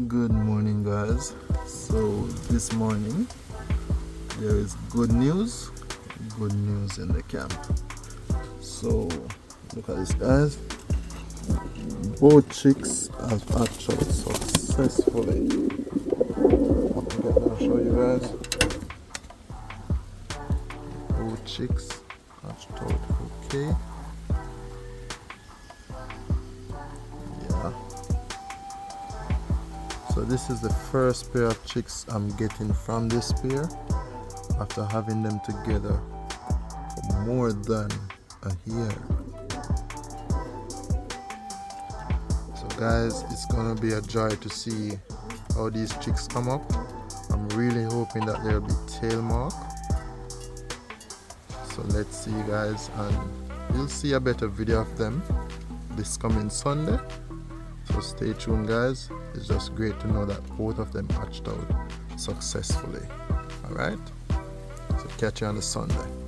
Good morning, guys. So this morning there is good news in the camp. So look at this, guys. Both chicks have hatched out successfully. I'll show you guys. Both chicks hatched out okay. So this is the first pair of chicks I'm getting from this pair after having them together for more than a year. So guys, it's gonna be a joy to see how these chicks come up. I'm really hoping that there'll be tail mark. So let's see, guys, and you'll see a better video of them this coming Sunday. So stay tuned, guys. It's just great to know that both of them hatched out successfully. Alright? So catch you on the Sunday.